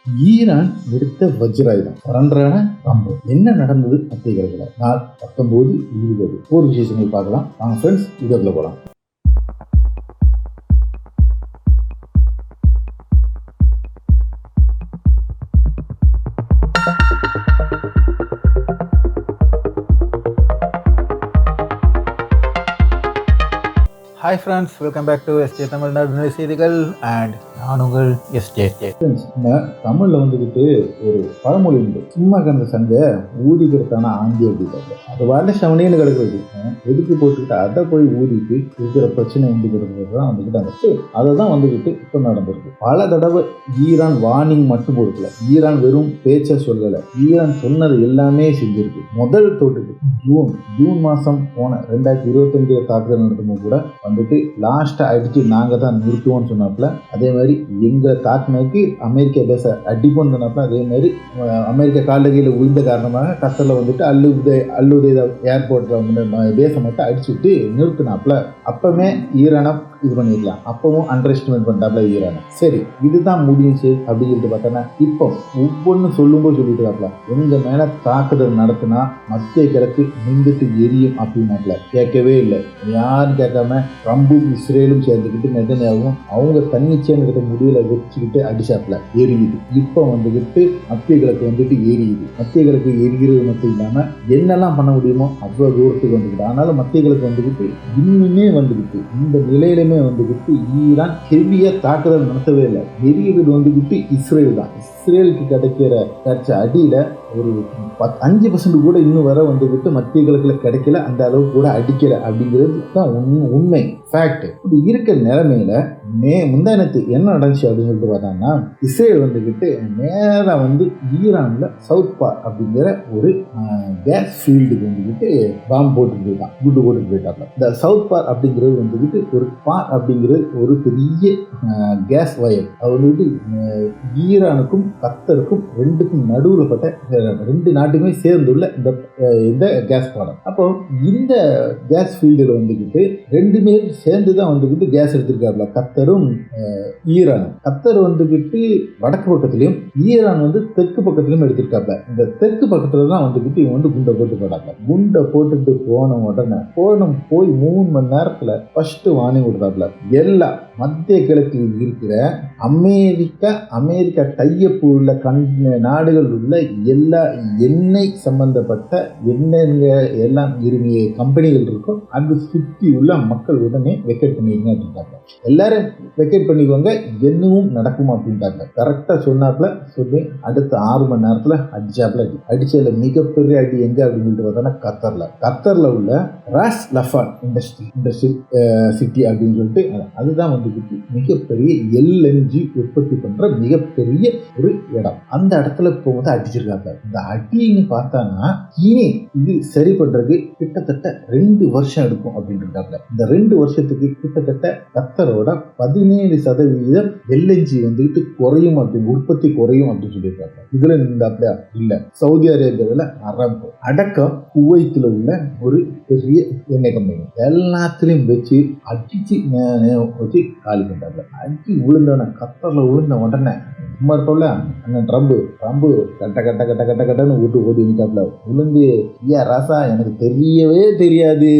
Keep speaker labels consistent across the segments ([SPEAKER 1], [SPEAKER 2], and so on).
[SPEAKER 1] Iran எடுத்த வஜ்ராயுதம் பரன்றான Trump என்ன நடந்தது அப்படிங்கிறதுல நாள் 19-20 போர் விசேஷங்கள் பார்க்கலாம். நாங்கள் ஃப்ரெண்ட்ஸ் வீடியோக்குள்ள போகலாம்.
[SPEAKER 2] Hi friends, welcome back to SJ Tamil நடுநிலை செய்திகள் அண்ட் நான் உங்கள் எஸ்ஜே.
[SPEAKER 1] தமிழில் வந்துக்கிட்டு ஒரு பழமொழி உண்டு, சும்மா கிடந்த சண்டை ஊதிக்கிறதான ஆந்தி அப்படின்றது. அது வாழ சவனேன்னு கிடக்குறது, எதுக்கு போட்டுக்கிட்டு அதை போய் ஊதிட்டு இருக்கிற பிரச்சனை உண்டு கிடக்கிறது தான் வந்துக்கிட்டாங்க. அதை தான் வந்துக்கிட்டு இப்போ நடந்திருக்கு. பல தடவை ஈரான் வார்னிங் மட்டும் கொடுக்கல, ஈரான் வெறும் பேச்சை சொல்லலை, ஈரான் சொன்னது எல்லாமே செஞ்சிருக்கு. முதல் தொட்டுட்டு ஜூன் மாதம் போன 2025 தாக்குதல் நடத்தும் கூட வந்துட்டு லாஸ்ட்டாக அடித்து நாங்கள் தான் நிறுத்துவோம்னு சொன்னாப்புல, அதே மாதிரி எங்களை தாக்குனதுக்கு அமெரிக்கா பேச அடிப்போம்னு சொன்னாப்புல, அதே மாதிரி அமெரிக்கா கால கீழே விழுந்த காரணமாக கத்தரில் வந்துட்டு அல்லுதே ஏர்போர்ட்டில் வந்து பேச மட்டும் அடிச்சுட்டு நிறுத்தினாப்புல. அப்பவுமே ஈரானை இது பண்ணிடலாம், அப்பவும் அண்டர் எஸ்டிமேட் பண்ணிட்டாப்புல ஈரானை. சரி, இதுதான் முடிஞ்சு அப்படின்னு சொல்லிட்டு பார்த்தோன்னா இப்போ ஒவ்வொன்றும் சொல்லும்போது சொல்லிட்டு இருக்காப்புல, எங்கள் மேலே தாக்குதல் நடத்தினா மத்திய கிழக்கு நின்றுட்டு எரியும் அப்படின்னாப்புல. கேட்கவே இல்லை, யாரும் கேட்காம ட்ரம்பும் இஸ்ரேலும் சேர்ந்துக்கிட்டு நெதன்யாவும் அவங்க தன்னிச்சையாக இருக்கிற முடியல வச்சுக்கிட்டு அடிச்சாப்புல எரியுது. இப்போ வந்துக்கிட்டு மத்திய கிழக்கு வந்துட்டு எரியுது. மத்திய கிழக்கு எரிகிறது மட்டும் இல்லாமல் என்னெல்லாம் பண்ண முடியுமோ அவ்வளோ தூரத்துக்கு வந்துக்கிட்டு, ஆனாலும் மத்திய கிழக்கு வந்துக்கிட்டு இன்னுமே வந்துக்கிட்டு இந்த நிலையிலுமே வந்துக்கிட்டு ஈரான் ஹெவியாக தாக்குதல் நடத்தவே இல்லை. எரிகிறது வந்துக்கிட்டு இஸ்ரேல் தான். இஸ்ரேலுக்கு கிடைச்ச அடியில் ஒரு 5% கூட இன்னும் வர வந்துக்கிட்டு மத்திய கிழக்கில் கிடைக்கல, அந்த அளவுக்கு கூட அடிக்கலை அப்படிங்கிறது தான் உண்மை, ஃபேக்ட். இப்படி இருக்கிற நிலைமையில முந்தானத்து என்ன நடந்துச்சு அப்படின்னு சொல்லிட்டு பார்த்தாங்கன்னா, இஸ்ரேல் வந்துக்கிட்டு நேராக வந்து ஈரானில் சவுத் பார் அப்படிங்கிற ஒரு கேஸ் ஃபீல்டுக்கு வந்துக்கிட்டு பாம்பு போட்டுட்டு போயிட்டான், குண்டு போட்டுட்டு போயிட்டாங்க. இந்த சவுத் பார் அப்படிங்கிறது வந்துக்கிட்டு ஒரு பார் அப்படிங்கிறது ஒரு பெரிய கேஸ் வயர். அது வந்துக்கிட்டு ஈரானுக்கும் கத்தருக்கும் ரெண்டுக்கும் நடுவில் பட்ட ரெண்டு நாட்டுமே சேர்ந்துள்ள இந்த கேஸ் பாலம். அப்போ இந்த கேஸ் ஃபீல்டில் வந்துக்கிட்டு ரெண்டுமே சேர்ந்து தான் வந்துக்கிட்டு கேஸ் எடுத்திருக்காருல, கத்தரும் ஈரானும். கத்தர் வந்துக்கிட்டு வடக்கு பக்கத்துலையும் ஈரான் வந்து தெற்கு பக்கத்துலையும் எடுத்திருக்காப்ல. இந்த தெற்கு பக்கத்துல தான் வந்துக்கிட்டு இவங்க வந்து குண்டை போட்டு போட்டாங்க. குண்டை போட்டுட்டு போன உடனே போய் 3 மணி நேரத்துல ஃபர்ஸ்ட் வார்னிங் கொடுத்தாப்புல, எல்லா மத்திய கிழக்கில் இருக்கிற அமெரிக்கா டையப்பு உள்ள நாடுகள் உள்ள எல்லா எண்ணெய் சம்பந்தப்பட்ட எண்ணெய்ங்க எல்லாம் இருமைய கம்பெனிகள் இருக்கும், அது சுற்றி உள்ள மக்கள் உடனே வெக்கேட் பண்ணிடுங்க அப்படின்ட்டாங்க. எல்லாரும் வெக்கேட் பண்ணிக்குவாங்க, என்னவும் நடக்கும் அப்படின்ட்டாங்க. கரெக்டாக சொன்னாப்புல சொல்லி அடுத்த 6 மணி நேரத்தில் அடிச்சாப்புல. அடிச்சதுல மிகப்பெரிய அடி எங்க அப்படின்னு சொல்லிட்டு பார்த்தோன்னா கத்தர்ல உள்ள ராஸ் லஃபான் இண்டஸ்ட்ரியல் சிட்டி அப்படின்னு சொல்லிட்டு, அதுதான் வந்துட்டு மிகப்பெரிய எல்என்ஜி உற்பத்தி பண்ற மிகப்பெரிய ஒரு இடம். அந்த இடத்துல போகும்போது அடிச்சிருக்காங்க. இந்த அடின்னு பார்த்தாங்கன்னா இனி இது சரி பண்றதுக்கு கிட்டத்தட்ட 2 வருஷம் எடுக்கும் அப்படின்னு இருக்காங்க. இந்த 2 வருஷத்துக்கு கிட்டத்தட்ட கத்தரோட 17% எல்என்ஜி வந்துட்டு குறையும் அப்படின்னு, உற்பத்தி குறையும் அப்படின்னு சொல்லியிருக்காங்க. இதுல நின்றாப்ல இல்ல, சவுதி அரேபியாவில் அரபு அடக்கம் குவைத்தில் உள்ள ஒரு பெரிய எண்ணெய் கம்பெனி எல்லாத்திலையும் வச்சு அடிச்சு வச்சு காலி பண்றாங்க. அடி விழுந்தவன கத்தர்ல விழுந்த உடனே சும்மா இருப்போம்ல அண்ணன் ட்ரம்பு கட்டன்னு விட்டு ஓடி வந்துட்டாப்ல. விழுந்து, ஐயா ராசா எனக்கு தெரியவே தெரியாது,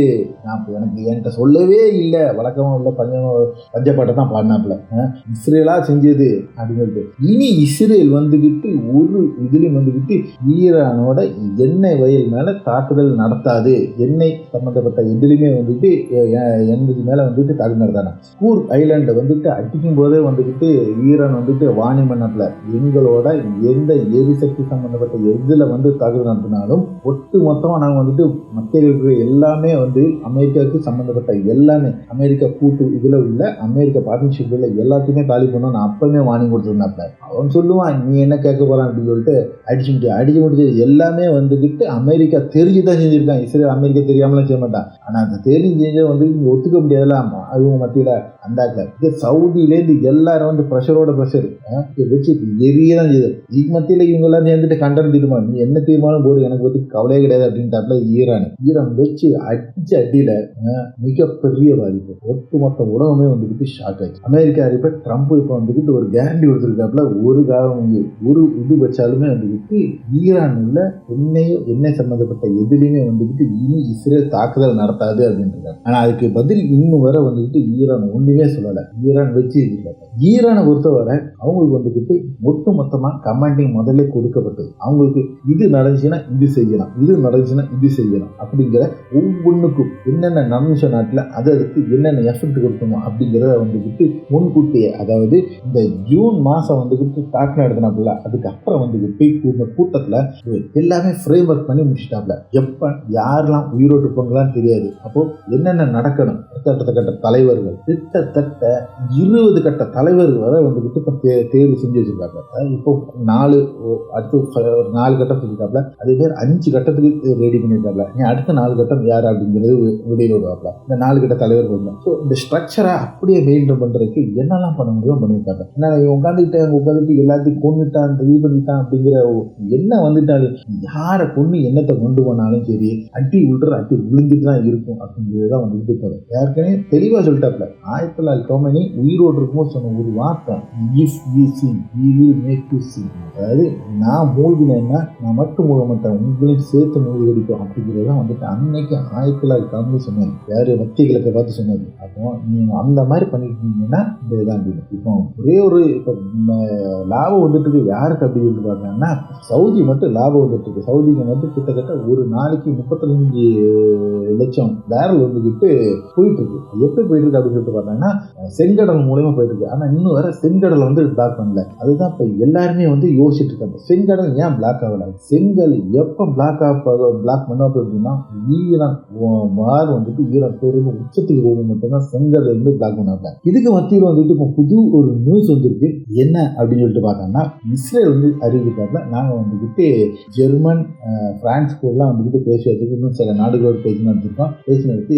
[SPEAKER 1] என்கிட்ட சொல்லவே இல்லை, வழக்கமாக உள்ள பஞ்சப்பாட்டை தான் பாடினாப்புல, இஸ்ரேலா செஞ்சது அப்படின்னு சொல்லிட்டு. இனி இஸ்ரேல் வந்துக்கிட்டு ஒரு இதுலையும் வந்துக்கிட்டு ஈரானோட எண்ணெய் வயல் மேல தாக்குதல் நடத்தாது, எண்ணெய் சம்பந்தப்பட்ட எதுலையுமே வந்துட்டு எண்ணெய் மேல வந்துட்டு தாக்குதல் நடத்தாங்க. கூர் ஐலாண்டை வந்துட்டு அடிக்கும் போதே வந்துக்கிட்டு ஈரான் வந்துட்டு வார்னிங் பண்ணாப்புல, எங்களோட எந்த எரிசக்தி சம்பந்தப்பட்ட எதுல வந்து தாக்குதல் நடத்தினாலும் ஒட்டு மொத்தமாக நாங்கள் வந்துட்டு மத்திய எல்லாமே வந்து அமெரிக்காவுக்கு சம்பந்தப்பட்ட எல்லாமே அமெரிக்கா கூட்டு இதுல உள்ள அமெரிக்கா பார்ட்னர்ஷிப் உள்ள எல்லாத்தையுமே காலி பண்ணோம். நான் அப்பவே வார்னிங் கொடுத்துருந்தாப்ல. அவன் சொல்லுவான், நீ என்ன கேட்க போறான் அப்படின்னு சொல்லிட்டு அடிச்சு முடிச்சது எல்லாமே வந்துக்கிட்டு அமெரிக்கா தெரிஞ்சுதான் செஞ்சிருக்கான். இஸ்ரேல் அமெரிக்கா தெரியாமலாம் செய்ய மாட்டான், ஆனா அந்த தெரிஞ்சு செஞ்ச வந்து நீங்க ஒத்துக்க முடியாதுலாம் அவங்க மத்தியில. அந்த சவுதியிலேருந்து எல்லாரும் வந்து ப்ரெஷர் வச்சு எரியதான் செய்யுது. இதுக்கு மத்தியில இவங்க எல்லாம் சேர்ந்துட்டு கண்டனம் தீர்மானம், நீ என்ன தீர்மானம் போடு, எனக்கு பத்தி கவலையே கிடையாது அப்படின்ட்டாப்ல ஈரான் வச்சு அடியில மிகப்பெரிய பாதிப்பு. ஒட்டுமொத்த உலகமே வந்துக்கிட்டு ஷாக் ஆயிடுச்சு. அமெரிக்கா இப்ப ட்ரம்ப் இப்போ வந்துக்கிட்டு ஒரு கேரண்டி கொடுத்துருக்காப்புல, ஒரு இது வச்சாலுமே வந்துக்கிட்டு ஈரான் உள்ள எண்ணெய் சம்பந்தப்பட்ட எதிலையுமே வந்துக்கிட்டு இனி இஸ்ரேல் தாக்குதல் நடத்தாது அப்படின்றாங்க. ஆனா அதுக்கு பதில் இன்னும் வர வந்துக்கிட்டு ஈரான் ஒண்ணுமே சொல்லலை. ஈரான் வச்சு ஈரானை பொறுத்தவரை அவங்களுக்கு வந்துக்கிட்டு ஒட்டு மொத்தமா கமாண்டிங் முதல்ல கொடுக்கப்பட்டது. அவங்களுக்கு இது நடந்துச்சுன்னா இது செய்யலாம், இது நடந்துச்சுன்னா இது செய்யலாம் அப்படிங்கிற ஒவ்வொன்றுக்கும் என்னென்ன நடந்துச்ச நாட்டில் அதுக்கு என்னென்ன எஃபெக்ட் கொடுக்கணும் அப்படிங்கிறத வந்துக்கிட்டு முன்கூட்டியே, அதாவது இந்த ஜூன் மாதம் வந்துக்கிட்டு தாக்கு நடத்தினாப்புல, அதுக்கப்புறம் வந்துக்கிட்டு இந்த கூட்டத்தில் எல்லாமே ஃப்ரேம் ஒர்க் பண்ணி முடிச்சுட்டாப்புல. எப்போ யாரெல்லாம் உயிரோட்டு போங்களான்னு தெரியாது. அப்போ என்னென்ன நடக்கணும், கட்ட தலைவர்கள் கிட்டத்தட்ட 20 கட்ட தலைவர்கள் வரை வந்துக்கிட்டு இப்போ தேர்வு செஞ்சு வச்சிருக்காங்க. இப்போ 4 கட்டம் இருக்காப்ல, அதே பேர் 5 கட்டத்துக்கு ரெடி பண்ணியிருக்காப்ல. நீ அடுத்த 4 கட்டம் யார் அப்படிங்கிறது வெளியில் விடுவாப்ல. இந்த 4 கட்ட தலைவர்கள் வந்து ஸோ இந்த ஸ்ட்ரக்சரை அப்படியே மெயின்டைன் பண்ணுறதுக்கு என்னெல்லாம் பண்ண முடியும் பண்ணியிருக்காங்க. ஏன்னா உட்காந்துட்டு எல்லாத்தையும் கொண்டுட்டான், இது பண்ணிட்டான் அப்படிங்கிற என்ன வந்துட்டாலும் யாரை கொண்டு என்னத்தை கொண்டு போனாலும் சரி அட்டி விழுந்துட்டு தான் இருக்கும் அப்படிங்கிறதுதான் வந்துட்டு போதும். ஏற்கனவே தெளிவாக சொல்லிட்டாப்ல. 1900 உயிரோடு இருக்கும்போது சொன்ன ஒரு வார்த்தை, if we sing we will make you sing. அதாவது நான் மூழ்கினேன்னா நான் மட்டும் மூழ்க மாட்டேன், உங்களையும் சேர்த்து மூழ்கி அடிப்போம் அப்படிங்கிறதான் வந்துட்டு அன்னைக்கு 1900 சொன்னாரு. யாரு மத்திய கிழக்கை பார்த்து சொன்னாரு. அப்போ நீங்க அந்த மாதிரி பண்ணிட்டு இருந்தீங்கன்னா இந்த இதான் இப்போ ஒரே ஒரு இப்போ லாபம் வந்துட்டு இருக்கு. யாருக்கு அப்படி இருந்து பார்த்தாங்கன்னா சவுதி மட்டும் லாபம் வந்துட்டு இருக்கு. சவுதிக்கு மட்டும் கிட்டத்தட்ட ஒரு நாளைக்கு 35 லட்சம் பேரல் வந்துக்கிட்டு போயிட்டு இருக்கு. எப்படி போயிட்டு இருக்கு அப்படின்னு சொல்லிட்டு பார்த்தாங்கன்னா செங்கடல் மூலமா போயிட்டு இருக்கு. ஆனா இன்னும் வர செங்கடலை வந்து பிளாக் பண்ணல. அதுதான் இப்ப எல்லாருமே வந்து யோசிச்சுட்டு இருக்காங்க, செங்கடல் ஏன் பிளாக் ஆகல. செங்கல் எப்ப பிளாக் பண்ண அப்படின்னா ஈரான் வார் வந்துட்டு ஈரான் போறது உச்சத்துக்கு போக மட்டும்தான் செங்கல் வந்து பிளாக் பண்ணாங்க. இதுக்கு மத்தியில் வந்துட்டு இப்போ புது ஒரு நியூஸ் வந்துருக்கு. என்ன அப்படின்னு சொல்லிட்டு பார்த்தாங்கன்னா இஸ்ரேல் வந்து அறிவித்தாங்க, நாங்க வந்துக்கிட்டு ஜெர்மன் பிரான்ஸ் கூடலாம் வந்துக்கிட்டு பேசுவதற்கு இன்னும் சில நாடுகளோடு பேசினதுக்கோம். பேசினதுக்கு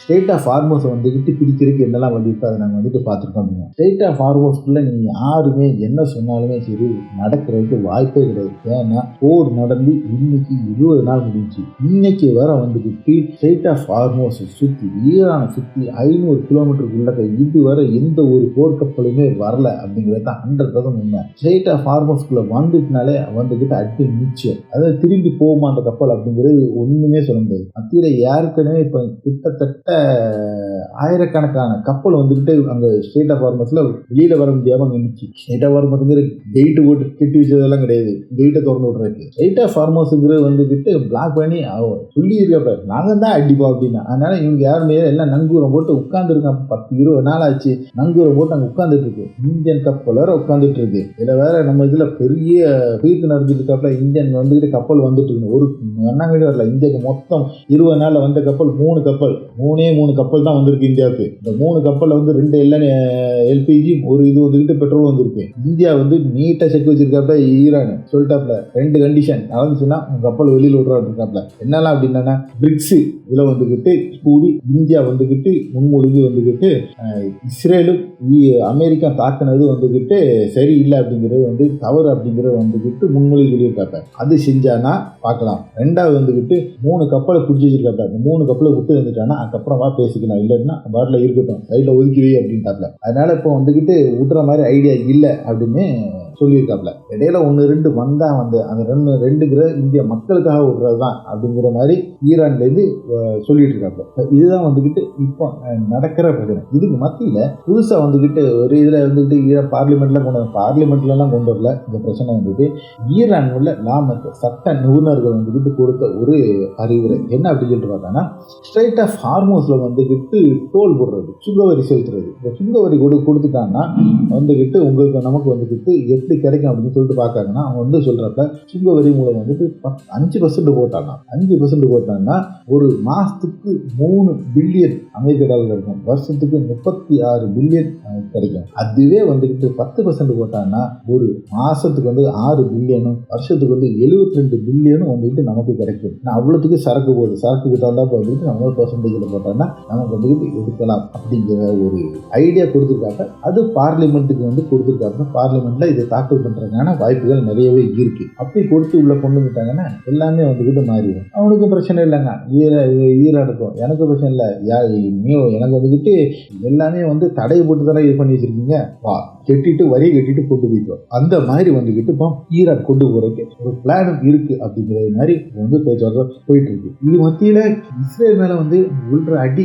[SPEAKER 1] ஸ்டேட் ஆஃப் ஹார்மோஸை வந்துக்கிட்டு பிடிக்கிறதுக்கு என்னெல்லாம் வந்துட்டு அதை நாங்கள் வந்துட்டு பார்த்துருக்கோம். ஸ்டேட் ஆஃப் ஹார்மோஸ்க்குள்ள நீங்கள் யாருமே என்ன சொன்னாலுமே சரி நடக்கிறதுக்கு வாய்ப்பே கிடையாது. ஏன்னா போர் நடந்து இன்னைக்கு 20 நாள் முடிஞ்சு. இன்னைக்கு வர வந்துக்கிட்டு ஸ்டேட் ஆஃப் ஹார்மோஸ் சுற்றி ஈரானை சுற்றி 500 கிலோமீட்டருக்குள்ள இதுவரை எந்த ஒரு போர்க்கப்பலுமே வரல அப்படிங்கிறது தான் 100% உண்மை. ஸ்டேட் ஆஃப் ஹார்மோஸ்க்குள்ள வந்துட்டுனாலே வந்துக்கிட்டு அடி நிச்சயம். அதாவது திரும்பி போகுமா அந்த கப்பல் அப்படிங்கிறது ஒன்றுமே சொல்ல முடியாது. மத்தியில் ஏற்கனவே இப்போ கிட்டத்தட்ட ஆயிரக்கணக்கான கப்பல் வந்துக்கிட்டு அங்கே ஸ்டேட் ஆஃப் ஹார்மஸ்ல வெளியில வர முடியாமல் நின்றுச்சு. ஸ்டேட் ஆஃப் ஹார்மஸ்ங்கிற கெயிட்டு போட்டு கெட்டி வச்சதெல்லாம் கிடையாது, கெயிட்டை திறந்து விட்றதுக்கு. ஸ்டேட் ஆஃப் ஹார்மஸ்ங்கிறது வந்துக்கிட்டு பிளாக் பண்ணி சொல்லி இருக்க நாங்கள் தான் அடிப்போம் அப்படின்னா. அதனால இவங்க யாருமே எல்லாம் நங்கூரம் போட்டு உட்காந்துருக்காங்க. 10-20 நாள் ஆச்சு நங்கூரம் போட்டு அங்கே உட்காந்துட்டு இருக்கு. இந்தியன் கப்பல் வேற உட்காந்துட்டு இருக்கு. இதில் வேற நம்ம இதில் பெரிய பீத்து நடந்துட்டு இருக்காப்புல. இந்தியன் வந்துக்கிட்டு கப்பல் வந்துட்டு இருக்கு. ஒரு எண்ணாங்கடி வரல. இந்தியாவுக்கு மொத்தம் 20 நாளில் வந்த கப்பல் 3 கப்பல் தான் வந்திருக்கு இந்தியாவுக்கு. இந்த 3 கப்பலில் வந்து 2 எல்பிஜி, ஒரு இது வந்துக்கிட்டு பெட்ரோல் வந்திருக்கு. இந்தியா வந்து நீட்டாக செக் வச்சிருக்காப்ல. ஈரான் சொல்லிட்டாப்ல 2 கண்டிஷன் நடந்துச்சுன்னா உங்க கப்பல் வெளியில் விட்றாருக்காப்ல. என்னெல்லாம் அப்படின்னா பிரிக்ஸ் இதில் வந்துக்கிட்டு கூடி இந்தியா வந்துக்கிட்டு முன்மொழிவு வந்துக்கிட்டு இஸ்ரேலும் அமெரிக்கா தாக்குனது வந்துக்கிட்டு சரியில்லை அப்படிங்கிறது வந்து தவறு அப்படிங்கிறது வந்துக்கிட்டு முன்மொழி சொல்லியிருக்காப்ப. அது செஞ்சானா பார்க்கலாம். 2வது வந்துக்கிட்டு 3 கப்பலை பிடிச்சி வச்சிருக்காப்ப. இந்த 3 கப்பலை விட்டு வந்துட்டானா அதுக்கப்புறமா பேசிக்கலாம், இல்லைன்னா பாட்டில் இருக்கட்டும் சைடில் ஒதுக்கி அப்படின்ட்டாப்ல. அதனால இப்போ வந்துக்கிட்டு விட்டுற மாதிரி ஐடியா இல்லை அப்படின்னு சொல்லியிருக்காப்ல. இடையில 1-2 வந்தா வந்து அந்த 2 இந்திய மக்களுக்காக விடுறது தான் அப்படிங்கிற மாதிரி ஈரான்லேருந்து சொல்லிட்டு இருக்காப்ல. இதுதான் வந்துக்கிட்டு இப்போ நடக்கிற பிரச்சனை. இதுக்கு மத்தியில் புதுசாக வந்துக்கிட்டு ஒரு இதில் வந்துக்கிட்டு ஈரான் பார்லிமெண்ட்லாம் கொண்டு வரல. இந்த பிரச்சனை வந்துட்டு ஈரான் உள்ள சட்ட நிபுணர்கள் வந்துக்கிட்டு கொடுத்த ஒரு அறிவுரை என்ன அப்படின்னு சொல்லிட்டு பார்த்தாங்கன்னா ஸ்ட்ரைட் ஆஃப் ஹார்மோஸ்ல வந்துக்கிட்டு டோல் போடுறது, சுங்கவரி செலுத்துறது. இந்த சுங்கவரி கொடுத்துட்டாங்கன்னா வந்துக்கிட்டு உங்களுக்கு நமக்கு வந்துக்கிட்டு எப்படி கிடைக்கும் அப்படின்னு சொல்லிட்டு பார்க்காங்கன்னா அவங்க வந்து சொல்றப்ப சுங்கவரி மூலம் வந்துட்டு 5% போட்டாங்கன்னா 5% போட்டாங்கன்னா ஒரு மாசத்துக்கு 3 பில்லியன் அமெரிக்க டாலர் கிடைக்கும். வருஷத்துக்கு 36 பில்லியன் கிடைக்கும். அதுவே வந்துக்கிட்டு 10% போட்டாங்கன்னா ஒரு மாசத்துக்கு வந்து 6 பில்லியனும் வருஷத்துக்கு வந்து 72 பில்லியனும் வந்துட்டு நமக்கு கிடைக்கும். அவ்வளோத்துக்கு சரக்கு போகுது. சரக்குக்கு தகுந்தாப்ப வந்துட்டு 40% போட்டோம்னா நமக்கு வந்துட்டு எடுக்கலாம் அப்படிங்கிற ஒரு ஐடியா கொடுத்துருக்காங்க. அது பார்லிமெண்ட்டுக்கு வந்து கொடுத்துருக்காங்க. பார்லிமெண்ட்ல இதை தாக்கல் பண்றதுக்கான வாய்ப்புகள் நிறையவே இருக்கு. அப்படி கொடுத்து உள்ள கொண்டு வந்துட்டாங்கன்னா எல்லாமே வந்துகிட்டு மாறிடும். அவனுக்கும் பிரச்சனை இல்லைங்க, ஈராடுக்கும் எனக்கு பிரச்சனை இல்லை. எனக்கு வந்துகிட்டு எல்லாமே வந்து தடை போட்டு தானே இது பண்ணி வச்சிருக்கீங்க, வா கெட்டிட்டு வரி கட்டிட்டு கொண்டு போயிட்டோம். அந்த மாதிரி வந்துகிட்டு இப்போ ஈராக் கொண்டு போறதுக்கு ஒரு பிளானும் இருக்கு அப்படிங்கிற மாதிரி வந்து பேச்சுவார்த்தை போயிட்டு இருக்கு. இது மத்தியில இஸ்ரேல் மேல வந்து உள்ள அடி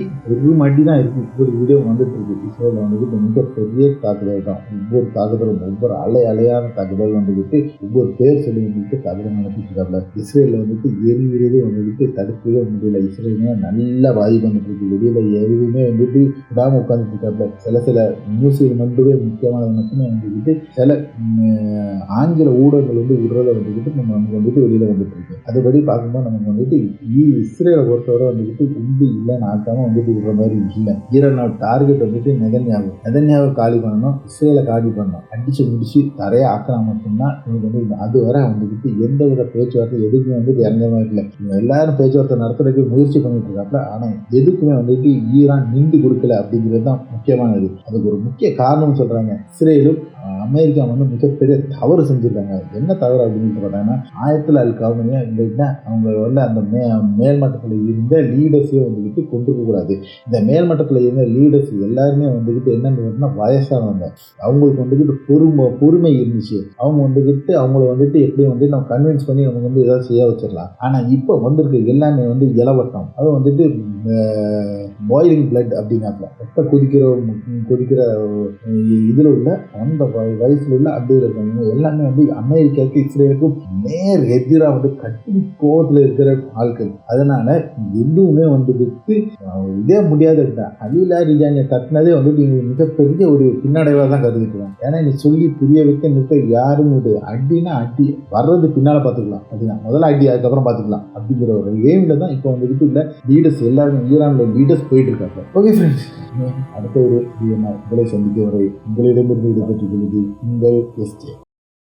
[SPEAKER 1] அடி தான் இருக்கு. ஒரு வீடியோ வந்துட்டு இருக்கு. இஸ்ரேல் வந்துட்டு மிகப்பெரிய தாக்குதல் தான். ஒவ்வொரு தாக்குதலும் ஒவ்வொரு அலையான தாக்குதல் வந்துட்டு ஒவ்வொரு பேர் சொல்லி வந்துட்டு தாக்குதல் நடத்திட்டு இருக்காப்ல. இஸ்ரேல் வந்துட்டு எரிகிறதே வந்துட்டு தடுக்கவே முடியல. இஸ்ரேல் நல்ல வாய்ப்பு வந்துட்டு இருக்கு. வெளியில எதுவுமே வந்துட்டு விடாம உட்கார்ந்துட்டு இருக்காப்ல. சில நியூஸ்கள் மட்டுமே முக்கியமான மட்டுமே வந்துக்கிட்டு சில ஆங்கில ஊடகங்கள் வந்து விடுறத வந்துக்கிட்டு நமக்கு வந்துட்டு வெளியில வந்துட்டு இருக்கு. அதுபடி பார்க்கும்போது நமக்கு வந்துட்டு இஸ்ரேலை பொறுத்தவரை வந்துக்கிட்டு உண்டு இல்லைன்னு ஆக்காம வந்துட்டு விடுற மாதிரி இல்லை. ஈரானோட டார்கெட் வந்துட்டு நெதன்யாவை காலி பண்ணணும், இஸ்ரேலை காலி பண்ணணும். அடிச்சு முடிச்சு தரையை ஆக்கினா மட்டும்தான் இவங்க வந்து அது வரை வந்துக்கிட்டு எந்த வித பேச்சுவார்த்தை எதுக்குமே வந்துட்டு இறங்க மாதிரி இல்லை. இவங்க எல்லாரும் பேச்சுவார்த்தை நடத்துறதுக்கு முயற்சி பண்ணிட்டு இருக்காப்ல. ஆனால் எதுக்குமே வந்துட்டு ஈரான் நின்று கொடுக்கல அப்படிங்கிறது தான் முக்கியமானது. அதுக்கு ஒரு முக்கிய காரணம் சொல்றாங்க. இஸ்ரேலும் அமெரிக்கா வந்து மிகப்பெரிய தவறு செஞ்சிருக்காங்க. என்ன தவறு அப்படின்னு பார்த்தீங்கன்னா, அல் கமேனியா இல்லைன்னா அவங்க வந்து அந்த மேல்மட்டத்தில் இருந்த லீடர்ஸையும் வந்துக்கிட்டு கொண்டு போகக்கூடாது. இந்த மேல்மட்டத்தில் இருந்த லீடர்ஸ் எல்லாருமே வந்துக்கிட்டு என்னன்னு வயசானவங்க. அவங்களுக்கு வந்துக்கிட்டு பொறுமை இருந்துச்சு. அவங்க வந்துக்கிட்டு அவங்கள வந்துட்டு எப்படியும் வந்து நம்ம கன்வின்ஸ் பண்ணி நம்ம வந்து ஏதாவது செய்ய வச்சிடலாம். ஆனால் இப்போ வந்திருக்கு எல்லாமே வந்து இலவட்டம். அது வந்துட்டு பாயிலிங் பிளட் அப்படின்னாப்ல ரத்த கொதிக்கிற இதில் உள்ள அந்த வயசுல உள்ள அப்படி இருக்காங்க. எல்லாமே வந்து அமெரிக்காவுக்கு இஸ்ரேலுக்கும் நேர் எதிராக வந்து கட்டி கோவத்தில் இருக்கிற ஆட்கள். அதனால எதுவுமே வந்துட்டு இதே முடியாது. அலிலா ரிஜானியை தட்டினதே வந்துட்டு மிகப்பெரிய ஒரு பின்னடைவாக தான் கருதிட்டுருவாங்க. ஏன்னா நீ சொல்லி புரிய வைக்க நிற்க யாரும் இது அடினா அடி வர்றது பின்னால பார்த்துக்கலாம், அப்படின்னா முதல்ல அடி அதுக்கப்புறம் பார்த்துக்கலாம் அப்படிங்கிற ஒரு எய்மில் தான் இப்போ வந்துட்டு இல்லை லீடர்ஸ் எல்லாருமே ஈரானில் லீடர்ஸ் போயிட்டு இருக்காங்க. ஓகே ஃப்ரெண்ட்ஸ், அடுத்த ஒரு உங்களை சந்திக்க வரை உங்களிடமிருந்து விடுபட்டுள்ளது உங்கள் எஸ்ஜே.